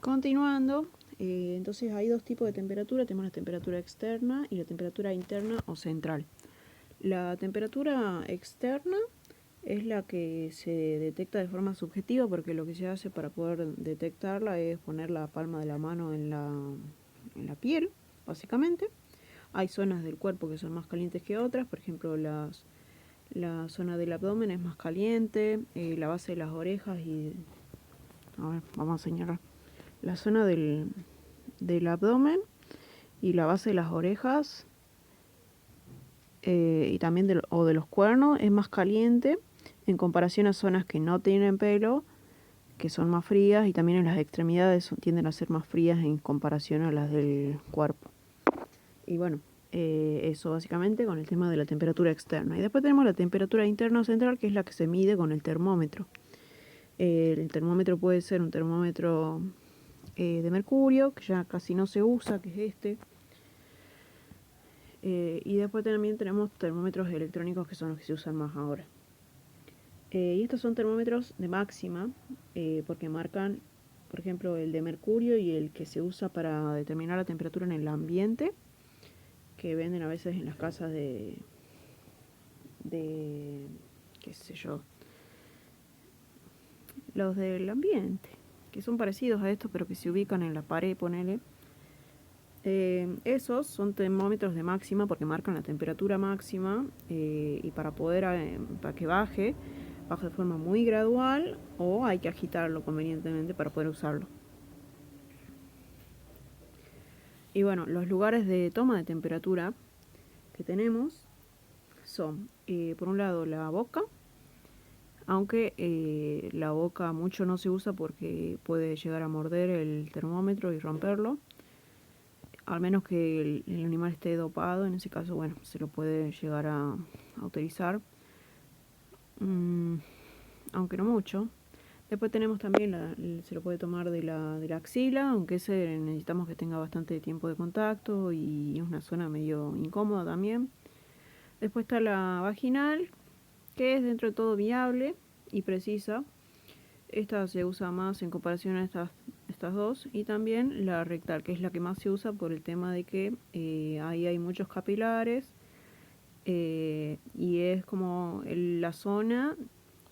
Continuando, entonces hay dos tipos de temperatura. Tenemos la temperatura externa y la temperatura interna o central. La temperatura externa es la que se detecta de forma subjetiva, porque lo que se hace para poder detectarla es poner la palma de la mano en la piel, básicamente. Hay zonas del cuerpo que son más calientes que otras, por ejemplo la zona del abdomen es más caliente, la base de las orejas y... A ver, vamos a señalar. La zona del abdomen y la base de las orejas y también de los cuernos es más caliente en comparación a zonas que no tienen pelo, que son más frías, y también en las extremidades tienden a ser más frías en comparación a las del cuerpo. Y bueno, eso básicamente con el tema de la temperatura externa. Y después tenemos la temperatura interna o central, que es la que se mide con el termómetro. El termómetro puede ser un termómetro de mercurio, que ya casi no se usa, que es este. Y después también tenemos termómetros electrónicos, que son los que se usan más ahora. Y estos son termómetros de máxima, porque marcan, por ejemplo, el de mercurio y el que se usa para determinar la temperatura en el ambiente, que venden a veces en las casas de qué sé yo, los del ambiente, que son parecidos a estos, pero que se ubican en la pared, ponele. Esos son termómetros de máxima porque marcan la temperatura máxima, y para que baje de forma muy gradual, o hay que agitarlo convenientemente para poder usarlo. Y bueno, los lugares de toma de temperatura que tenemos son, por un lado, la boca, aunque la boca mucho no se usa porque puede llegar a morder el termómetro y romperlo, al menos que el animal esté dopado. En ese caso, bueno, se lo puede llegar a utilizar, aunque no mucho. Después tenemos también, se lo puede tomar de la axila, aunque ese necesitamos que tenga bastante tiempo de contacto y es una zona medio incómoda también. Después está la vaginal, que es dentro de todo viable y precisa. Esta se usa más en comparación a estas dos. Y también la rectal, que es la que más se usa por el tema de que ahí hay muchos capilares, y es como la zona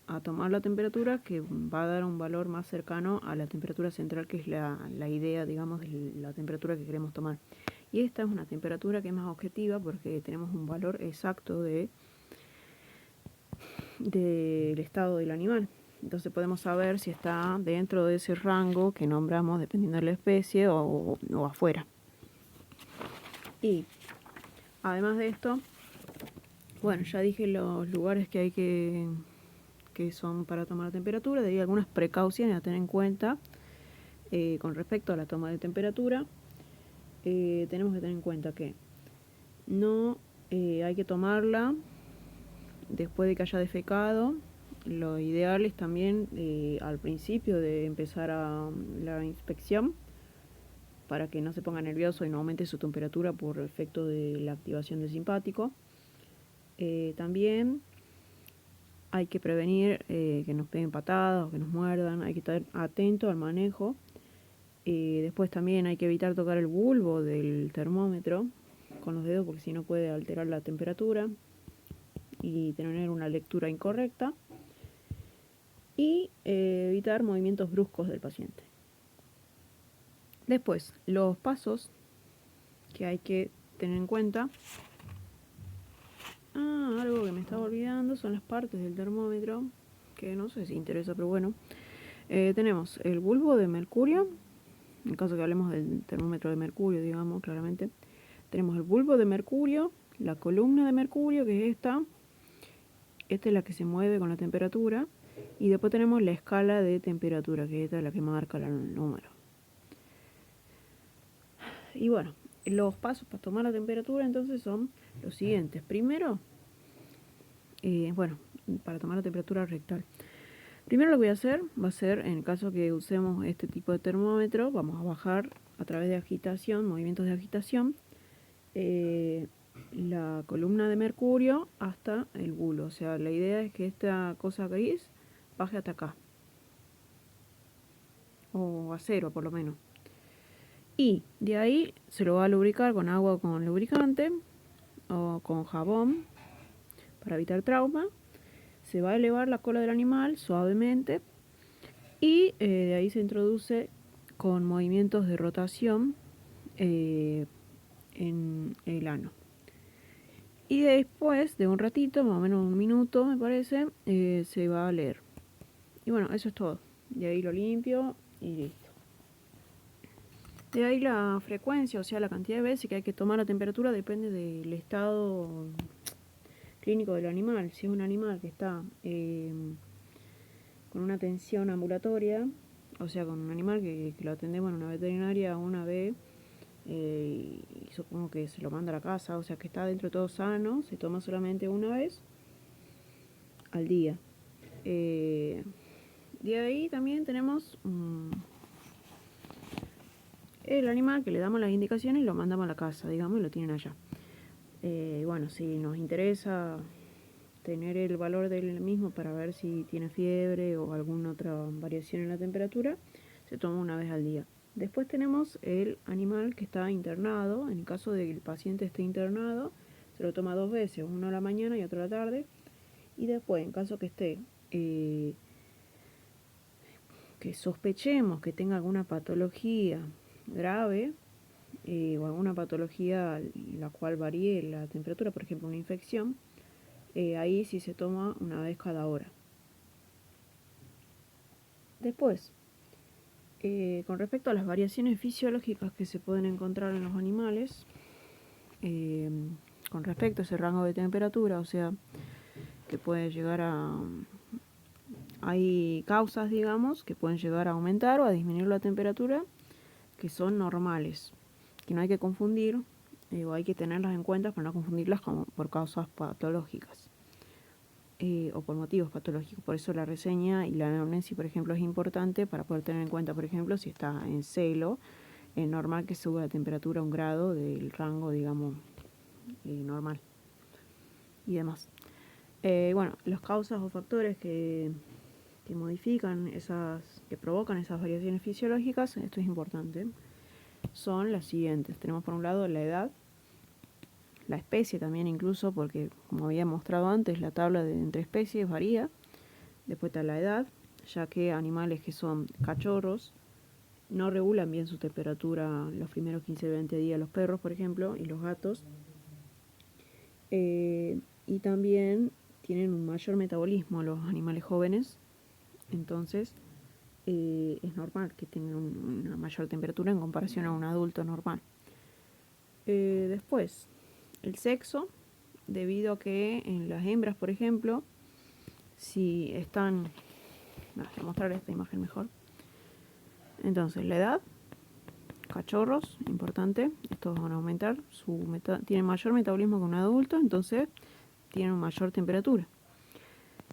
a tomar la temperatura que va a dar un valor más cercano a la temperatura central, que es la idea, digamos, de la temperatura que queremos tomar. Y esta es una temperatura que es más objetiva porque tenemos un valor exacto del estado del animal. Entonces podemos saber si está dentro de ese rango que nombramos dependiendo de la especie o afuera. Y además de esto, bueno, ya dije los lugares que hay que son para tomar la temperatura. Hay algunas precauciones a tener en cuenta con respecto a la toma de temperatura. Tenemos que tener en cuenta que no hay que tomarla después de que haya defecado. Lo ideal es también al principio de empezar la inspección, para que no se ponga nervioso y no aumente su temperatura por efecto de la activación del simpático. También hay que prevenir que nos peguen patadas o que nos muerdan. Hay que estar atento al manejo. Después también hay que evitar tocar el bulbo del termómetro con los dedos, porque si no puede alterar la temperatura y tener una lectura incorrecta. Y evitar movimientos bruscos del paciente. Después, los pasos que hay que tener en cuenta. Algo que me estaba olvidando son las partes del termómetro, que no sé si interesa, pero bueno. Tenemos el bulbo de mercurio, en caso que hablemos del termómetro de mercurio, digamos, claramente. Tenemos el bulbo de mercurio, la columna de mercurio, que es esta. Esta es la que se mueve con la temperatura. Y después tenemos la escala de temperatura, que esta es la que marca el número. Y bueno, los pasos para tomar la temperatura entonces son los siguientes. Primero, para tomar la temperatura rectal. Primero lo que voy a hacer va a ser, en el caso que usemos este tipo de termómetro, vamos a bajar a través de agitación, movimientos de agitación, la columna de mercurio hasta el bulbo. O sea, la idea es que esta cosa gris baje hasta acá. o a 0 por lo menos. Y de ahí se lo va a lubricar con agua con lubricante o con jabón para evitar trauma. Se va a elevar la cola del animal suavemente y de ahí se introduce con movimientos de rotación en el ano. Y después de un ratito, más o menos un minuto me parece, se va a leer. Y bueno, eso es todo. De ahí lo limpio y listo. De ahí la frecuencia, o sea, la cantidad de veces que hay que tomar la temperatura depende del estado clínico del animal. Si es un animal que está con una atención ambulatoria, o sea, con un animal que lo atendemos en una veterinaria una vez, y supongo que se lo manda a la casa, o sea, que está dentro de todo sano, se toma solamente una vez al día. De ahí también tenemos el animal que le damos las indicaciones y lo mandamos a la casa, digamos, y lo tienen allá. Bueno, si nos interesa tener el valor del mismo para ver si tiene fiebre o alguna otra variación en la temperatura, se toma una vez al día. Después tenemos el animal que está internado. En el caso de que el paciente esté internado, se lo toma 2 veces, uno a la mañana y otro a la tarde. Y después, en caso que esté, que sospechemos que tenga alguna patología grave, o alguna patología la cual varíe la temperatura, por ejemplo una infección, ahí sí se toma una vez cada hora. Después, con respecto a las variaciones fisiológicas que se pueden encontrar en los animales, con respecto a ese rango de temperatura, o sea, que puede llegar a... Hay causas, digamos, que pueden llegar a aumentar o a disminuir la temperatura, que son normales, que no hay que confundir, o hay que tenerlas en cuenta para no confundirlas como por causas patológicas. O por motivos patológicos. Por eso la reseña y la anamnesis, por ejemplo, es importante para poder tener en cuenta, por ejemplo, si está en celo, es normal que suba la temperatura a 1 grado del rango, digamos, normal y demás. Bueno, las causas o factores que modifican que provocan esas variaciones fisiológicas, esto es importante, son las siguientes. Tenemos por un lado la edad, la especie también incluso, porque como había mostrado antes, la tabla de entre especies varía. Después está la edad, ya que animales que son cachorros no regulan bien su temperatura los primeros 15-20 días, los perros, por ejemplo, y los gatos. Y también tienen un mayor metabolismo los animales jóvenes, entonces es normal que tengan una mayor temperatura en comparación a un adulto normal. Después, el sexo, debido a que en las hembras, por ejemplo, si están... Voy a mostrar esta imagen mejor. Entonces, la edad, cachorros, importante, estos van a aumentar, tienen mayor metabolismo que un adulto, entonces tienen mayor temperatura.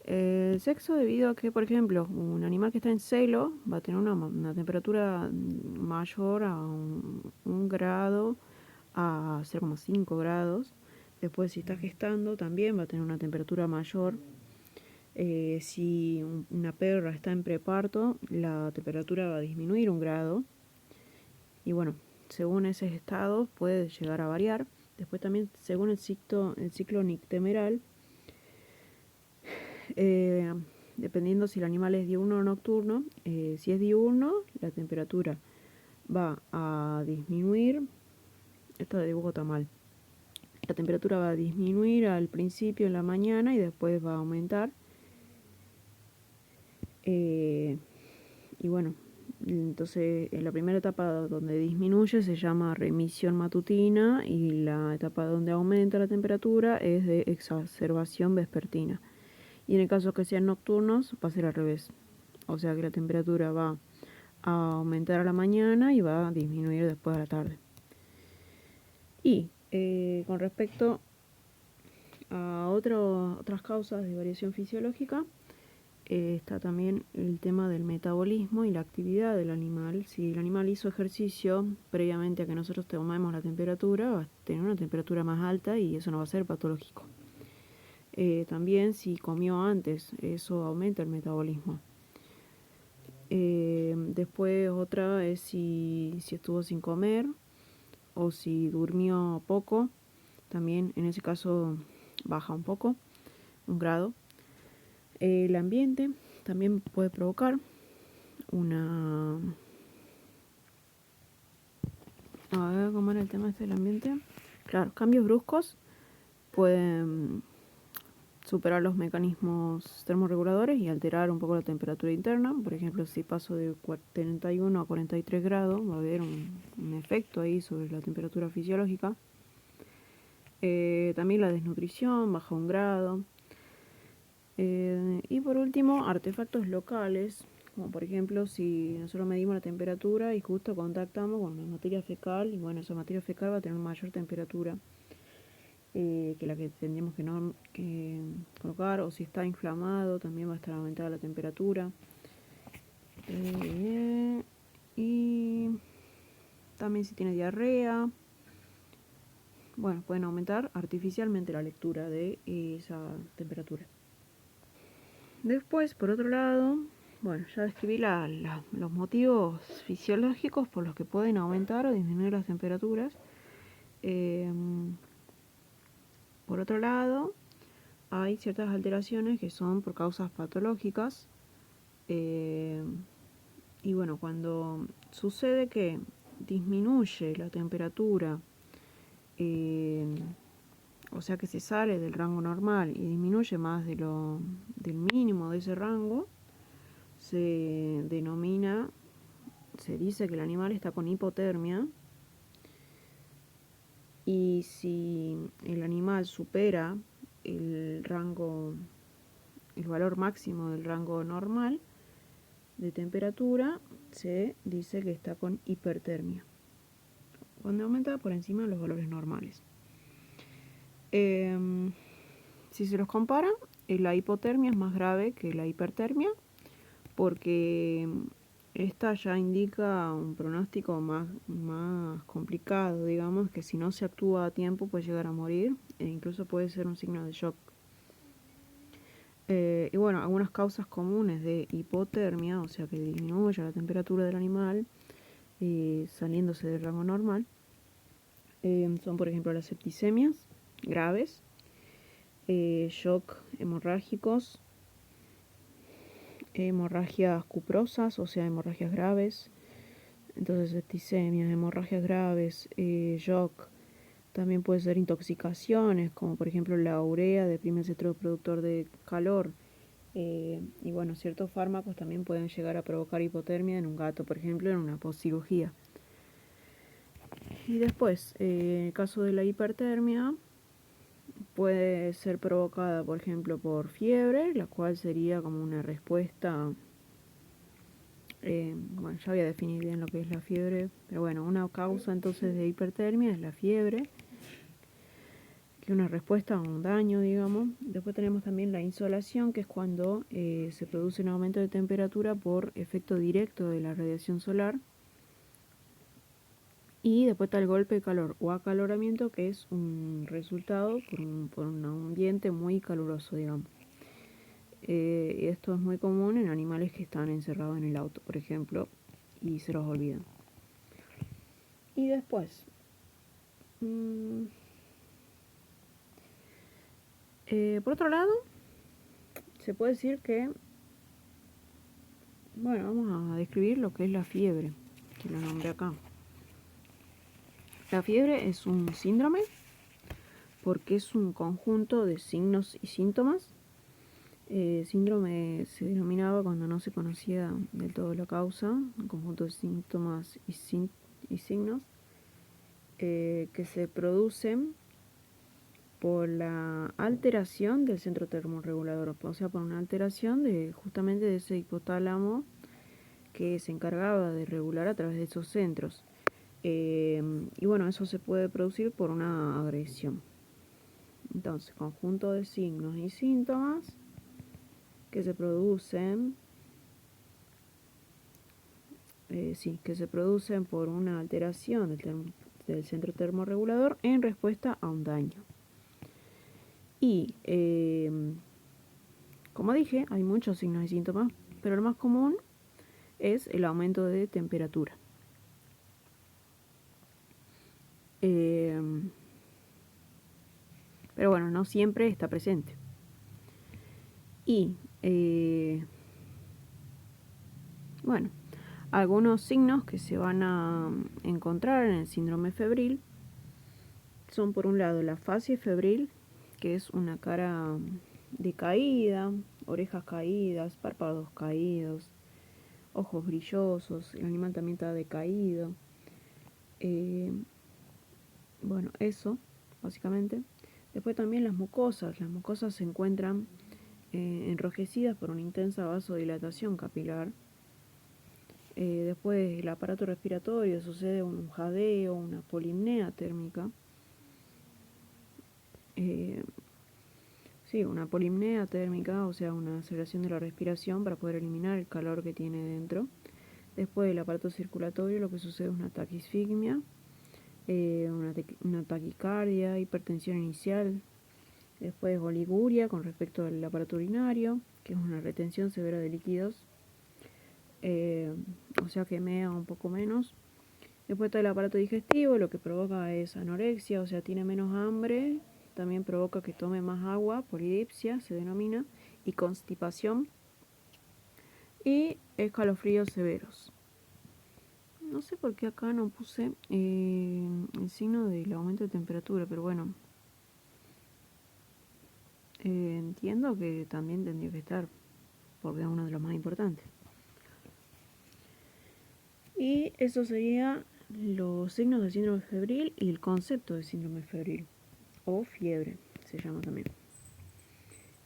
El sexo, debido a que, por ejemplo, un animal que está en celo va a tener una temperatura mayor a 1 grado, a 0,5 grados. Después, si está gestando, también va a tener una temperatura mayor. Si una perra está en preparto, la temperatura va a disminuir 1 grado. Y bueno, según ese estado puede llegar a variar. Después también, según el ciclo nictemeral, dependiendo si el animal es diurno o nocturno, si es diurno, la temperatura va a disminuir. Esto de dibujo está mal. La temperatura va a disminuir al principio en la mañana y después va a aumentar. Y bueno, entonces en la primera etapa donde disminuye se llama remisión matutina y la etapa donde aumenta la temperatura es de exacerbación vespertina. Y en el caso que sean nocturnos va a ser al revés. O sea que la temperatura va a aumentar a la mañana y va a disminuir después a la tarde. Y con respecto a otras causas de variación fisiológica, está también el tema del metabolismo y la actividad del animal. Si el animal hizo ejercicio previamente a que nosotros tomemos la temperatura, va a tener una temperatura más alta y eso no va a ser patológico. También si comió antes, eso aumenta el metabolismo. Después otra es si estuvo sin comer o si durmió poco. También en ese caso baja un poco, 1 grado. El ambiente también puede provocar una... A ver, ¿cómo era el tema este del ambiente? Claro, cambios bruscos pueden superar los mecanismos termorreguladores y alterar un poco la temperatura interna. Por ejemplo, si paso de 31 a 43 grados, va a haber un efecto ahí sobre la temperatura fisiológica. También la desnutrición baja 1 grado. Y por último, artefactos locales, como por ejemplo si nosotros medimos la temperatura y justo contactamos con una materia fecal, y bueno, esa materia fecal va a tener mayor temperatura que la que tendríamos que colocar, o si está inflamado también va a estar aumentada la temperatura. Y también si tiene diarrea, bueno, pueden aumentar artificialmente la lectura de esa temperatura. Después, por otro lado, bueno, ya describí los motivos fisiológicos por los que pueden aumentar o disminuir las temperaturas. Por otro lado, hay ciertas alteraciones que son por causas patológicas. Y bueno, cuando sucede que disminuye la temperatura, o sea que se sale del rango normal y disminuye más del mínimo de ese rango, se dice que el animal está con hipotermia. Y si el animal supera el valor máximo del rango normal de temperatura, se dice que está con hipertermia, cuando aumenta por encima de los valores normales. Si se los compara, la hipotermia es más grave que la hipertermia, porque esta ya indica un pronóstico más complicado, digamos, que si no se actúa a tiempo puede llegar a morir e incluso puede ser un signo de shock. Y bueno, algunas causas comunes de hipotermia, o sea que disminuye la temperatura del animal saliéndose del rango normal, son por ejemplo las septicemias graves, shock hemorrágicos, hemorragias cuprosas, o sea, hemorragias graves. Entonces, septicemias, hemorragias graves, shock. También puede ser intoxicaciones, como por ejemplo la urea, deprime el centro productor de calor. Y bueno, ciertos fármacos también pueden llegar a provocar hipotermia en un gato, por ejemplo, en una postcirugía. Y después, en el caso de la hipertermia, puede ser provocada, por ejemplo, por fiebre, la cual sería como una respuesta. Bueno, ya voy a definir bien lo que es la fiebre, pero bueno, una causa entonces de hipertermia es la fiebre, que es una respuesta a un daño, digamos. Después tenemos también la insolación, que es cuando se produce un aumento de temperatura por efecto directo de la radiación solar. Y después está el golpe de calor o acaloramiento, que es un resultado por un ambiente muy caluroso, digamos. Esto es muy común en animales que están encerrados en el auto, por ejemplo, y se los olvidan. Y después, por otro lado, se puede decir que, bueno, vamos a describir lo que es la fiebre, que lo nombré acá. La fiebre es un síndrome porque es un conjunto de signos y síntomas. Síndrome se denominaba cuando no se conocía del todo la causa, un conjunto de síntomas y signos que se producen por la alteración del centro termorregulador, o sea, por una alteración justamente de ese hipotálamo que se encargaba de regular a través de esos centros. Y bueno, eso se puede producir por una agresión. Entonces, conjunto de signos y síntomas que se producen, por una alteración del centro termorregulador en respuesta a un daño. Y, como dije, hay muchos signos y síntomas, pero lo más común es el aumento de temperatura. Pero bueno, no siempre está presente. Y bueno, algunos signos que se van a encontrar en el síndrome febril son, por un lado, la facie febril, que es una cara decaída, orejas caídas, párpados caídos, ojos brillosos, el animal también está decaído. Bueno, eso, básicamente. Después también las mucosas se encuentran enrojecidas por una intensa vasodilatación capilar. Después el aparato respiratorio, sucede un jadeo, una polimnea térmica. Una polimnea térmica, o sea, una aceleración de la respiración para poder eliminar el calor que tiene dentro. Después del aparato circulatorio, lo que sucede es una taquisfigmia, una taquicardia, hipertensión inicial. Después oliguria con respecto al aparato urinario, que es una retención severa de líquidos, o sea que mea un poco menos. Después está el aparato digestivo, lo que provoca es anorexia, o sea, tiene menos hambre. También provoca que tome más agua, polidipsia se denomina, y constipación. Y escalofríos severos. No sé por qué acá no puse el signo del aumento de temperatura, pero bueno. Entiendo que también tendría que estar, porque es uno de los más importantes. Y eso sería los signos del síndrome febril y el concepto de síndrome febril, o fiebre, se llama también.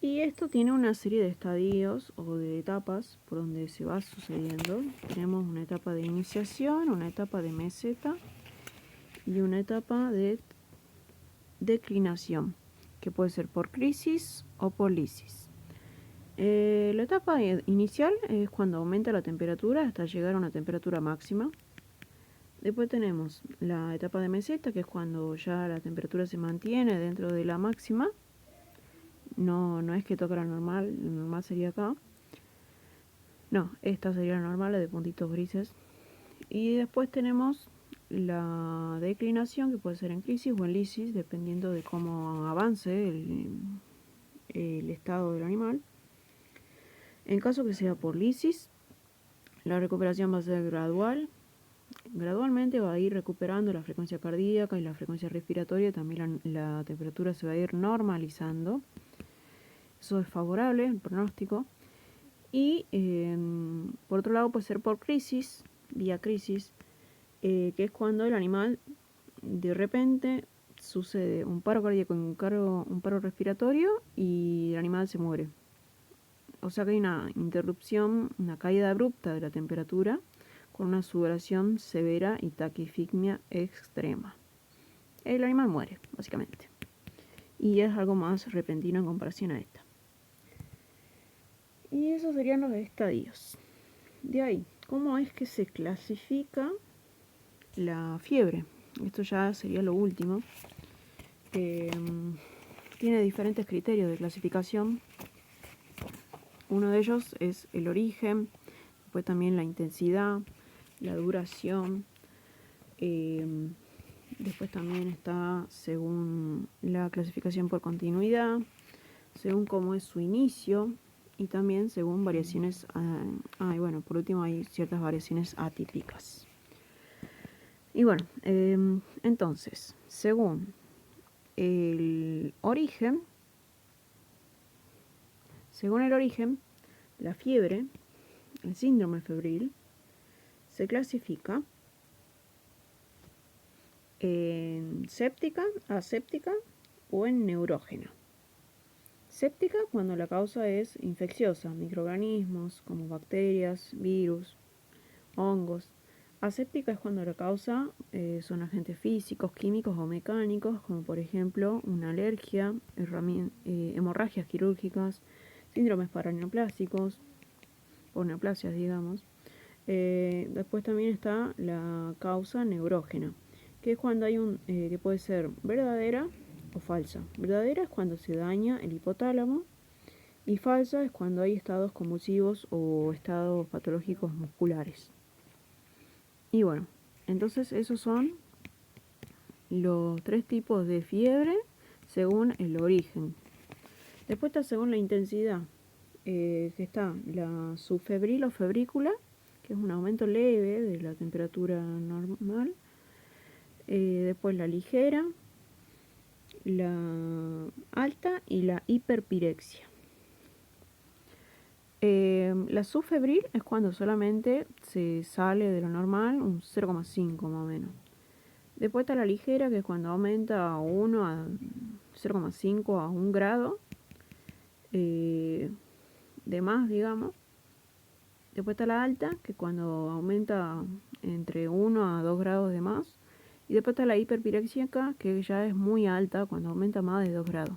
Y esto tiene una serie de estadios o de etapas por donde se va sucediendo. Tenemos una etapa de iniciación, una etapa de meseta y una etapa de declinación, que puede ser por crisis o por lisis. La etapa inicial es cuando aumenta la temperatura hasta llegar a una temperatura máxima. Después tenemos la etapa de meseta, que es cuando ya la temperatura se mantiene dentro de la máxima. No es que toca la normal sería acá. No, esta sería la normal, la de puntitos grises. Y después tenemos la declinación, que puede ser en crisis o en lisis, dependiendo de cómo avance el estado del animal. En caso que sea por lisis, la recuperación va a ser gradual. Gradualmente va a ir recuperando la frecuencia cardíaca y la frecuencia respiratoria. También la temperatura se va a ir normalizando. Eso es favorable, el pronóstico. Y por otro lado puede ser por crisis, vía crisis, que es cuando el animal de repente sucede un paro cardíaco, un paro respiratorio y el animal se muere. O sea que hay una interrupción, una caída abrupta de la temperatura con una sudoración severa y taquifigmia extrema. El animal muere, básicamente. Y es algo más repentino en comparación a esta. Y esos serían los estadios. De ahí, ¿cómo es que se clasifica la fiebre? Esto ya sería lo último. Tiene diferentes criterios de clasificación. Uno de ellos es el origen, después también la intensidad, la duración. Después también está según la clasificación por continuidad, según cómo es su inicio y también según variaciones. Y bueno, por último hay ciertas variaciones atípicas. Y bueno, entonces, según el origen, la fiebre, el síndrome febril, se clasifica en séptica, aséptica o en neurógena. Séptica cuando la causa es infecciosa, microorganismos como bacterias, virus, hongos. Aséptica es cuando la causa son agentes físicos, químicos o mecánicos, como por ejemplo una alergia, hemorragias quirúrgicas, síndromes paraneoplásicos o neoplasias, digamos. Después también está la causa neurógena, que es cuando hay que puede ser verdadera o falsa. Verdadera es cuando se daña el hipotálamo Y falsa es cuando hay estados convulsivos o estados patológicos musculares. Y bueno, entonces esos son los 3 tipos de fiebre según el origen. Después está según la intensidad, que está la subfebril o febrícula, que es un aumento leve de la temperatura normal. Después la ligera, la alta y la hiperpirexia. La subfebril es cuando solamente se sale de lo normal un 0,5 más o menos. Después está la ligera, que es cuando aumenta a 1 a 0,5 a 1 grado de más, digamos. Después está la alta, que es cuando aumenta entre 1 a 2 grados de más. Y después está la hiperpirexia, que ya es muy alta, cuando aumenta más de 2 grados.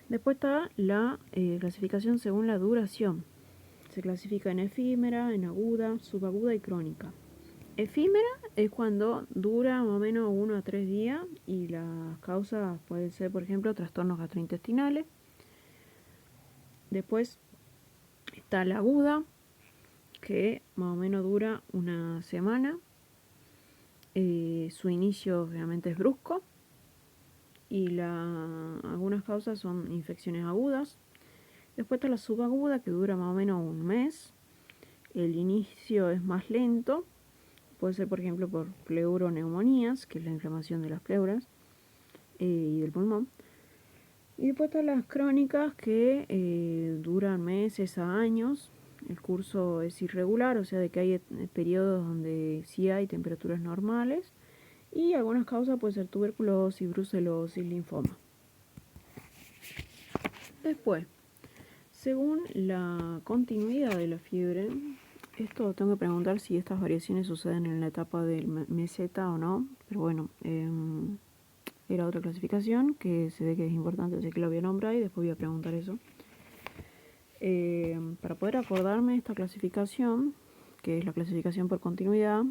Después está la clasificación según la duración. Se clasifica en efímera, en aguda, subaguda y crónica. Efímera es cuando dura más o menos 1 a 3 días y las causas pueden ser, por ejemplo, trastornos gastrointestinales. Después está la aguda, que más o menos dura una semana. Su inicio obviamente es brusco y algunas causas son infecciones agudas. Después está la subaguda, que dura más o menos un mes. El inicio es más lento. Puede ser, por ejemplo, por pleuroneumonías, que es la inflamación de las pleuras y del pulmón. Y después están las crónicas, que duran meses a años. El curso es irregular, o sea, de que hay periodos donde sí hay temperaturas normales. Y algunas causas pueden ser tuberculosis, brucelosis, linfoma. Después, según la continuidad de la fiebre, esto tengo que preguntar si estas variaciones suceden en la etapa del meseta o no, pero bueno, era otra clasificación que se ve que es importante, así que la voy a nombrar y después voy a preguntar eso. Para poder acordarme de esta clasificación, que es la clasificación por continuidad,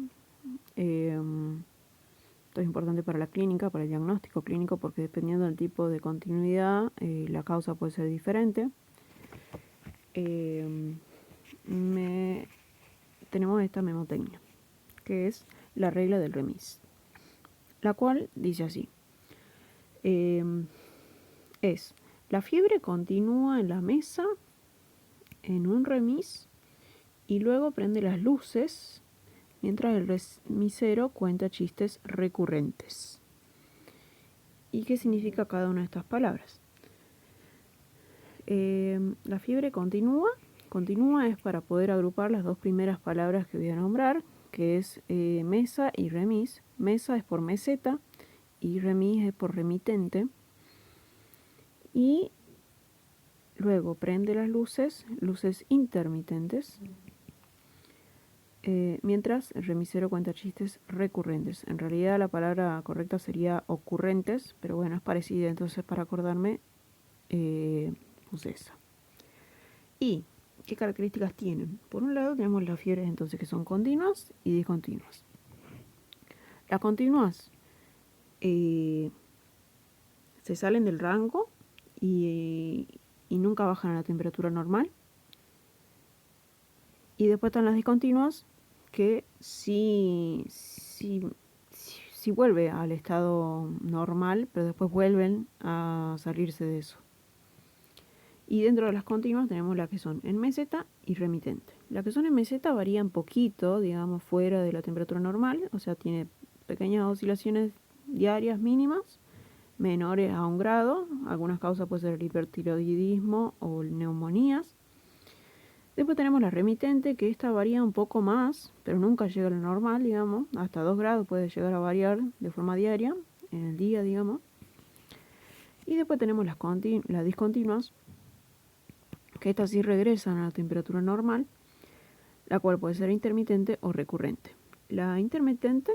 esto es importante para la clínica, para el diagnóstico clínico, porque dependiendo del tipo de continuidad, la causa puede ser diferente. Tenemos esta memotecnia, que es la regla del remis, la cual dice así. Es la fiebre continúa en la mesa en un remis y luego prende las luces mientras el remisero cuenta chistes recurrentes. ¿Y qué significa cada una de estas palabras? La fiebre continúa es para poder agrupar las 2 primeras palabras que voy a nombrar, que es mesa y remis. Mesa es por meseta y remis es por remitente. Y luego prende las luces intermitentes, mientras el remisero cuenta chistes recurrentes. En realidad la palabra correcta sería ocurrentes, pero bueno, es parecida, entonces para acordarme puse esa. ¿Y qué características tienen? Por un lado tenemos las fiebres entonces que son continuas y discontinuas. Las continuas se salen del rango y nunca bajan a la temperatura normal. Y después están las discontinuas, que sí vuelve al estado normal, pero después vuelven a salirse de eso. Y dentro de las continuas tenemos las que son en meseta y remitente. Las que son en meseta varían poquito, digamos, fuera de la temperatura normal, o sea, tiene pequeñas oscilaciones diarias mínimas, menores a 1 grado. Algunas causas pueden ser el hipertiroidismo o neumonías. Después tenemos la remitente, que esta varía un poco más, pero nunca llega a lo normal, digamos. Hasta 2 grados puede llegar a variar de forma diaria, en el día, digamos. Y después tenemos las discontinuas, que estas sí regresan a la temperatura normal, la cual puede ser intermitente o recurrente. La intermitente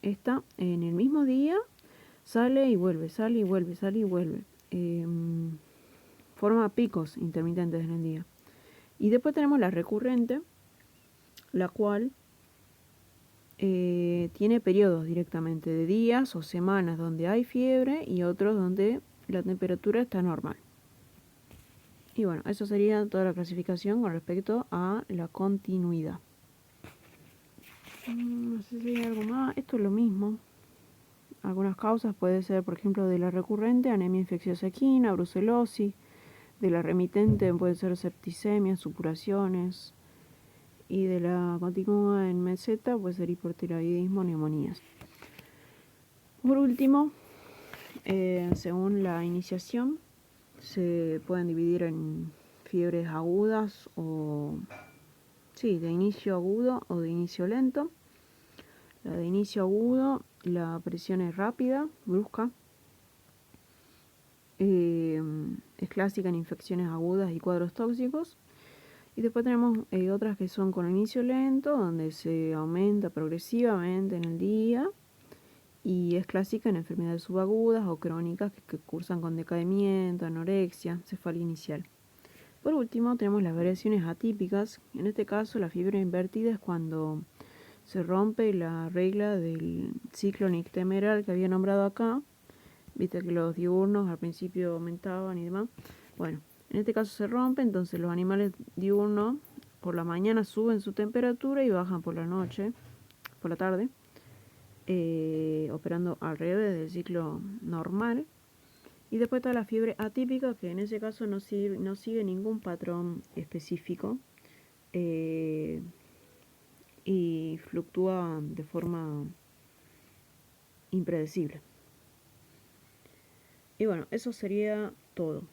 está en el mismo día, sale y vuelve, sale y vuelve, sale y vuelve. Forma picos intermitentes en el día. Y después tenemos la recurrente, la cual tiene periodos directamente de días o semanas donde hay fiebre y otros donde la temperatura está normal. Y bueno, eso sería toda la clasificación con respecto a la continuidad. No sé si hay algo más. Esto es lo mismo. Algunas causas puede ser, por ejemplo, de la recurrente, anemia infecciosa equina, brucelosis. De la remitente puede ser septicemia, supuraciones. Y de la continua en meseta puede ser hipertiroidismo, neumonías. Por último, según la iniciación, se pueden dividir en fiebres agudas de inicio agudo o de inicio lento. La de inicio agudo, la presión es rápida, brusca. Es clásica en infecciones agudas y cuadros tóxicos. Y después tenemos otras que son con inicio lento, donde se aumenta progresivamente en el día. Y es clásica en enfermedades subagudas o crónicas que cursan con decaimiento, anorexia, cefalea inicial. Por último, tenemos las variaciones atípicas. En este caso, la fiebre invertida es cuando se rompe la regla del ciclo nictemeral que había nombrado acá. Viste que los diurnos al principio aumentaban y demás. Bueno, en este caso se rompe, entonces los animales diurnos por la mañana suben su temperatura y bajan por la noche, por la tarde, operando al revés del ciclo normal. Y después está la fiebre atípica, que en ese caso no sigue ningún patrón específico y fluctúa de forma impredecible. Y bueno, eso sería todo.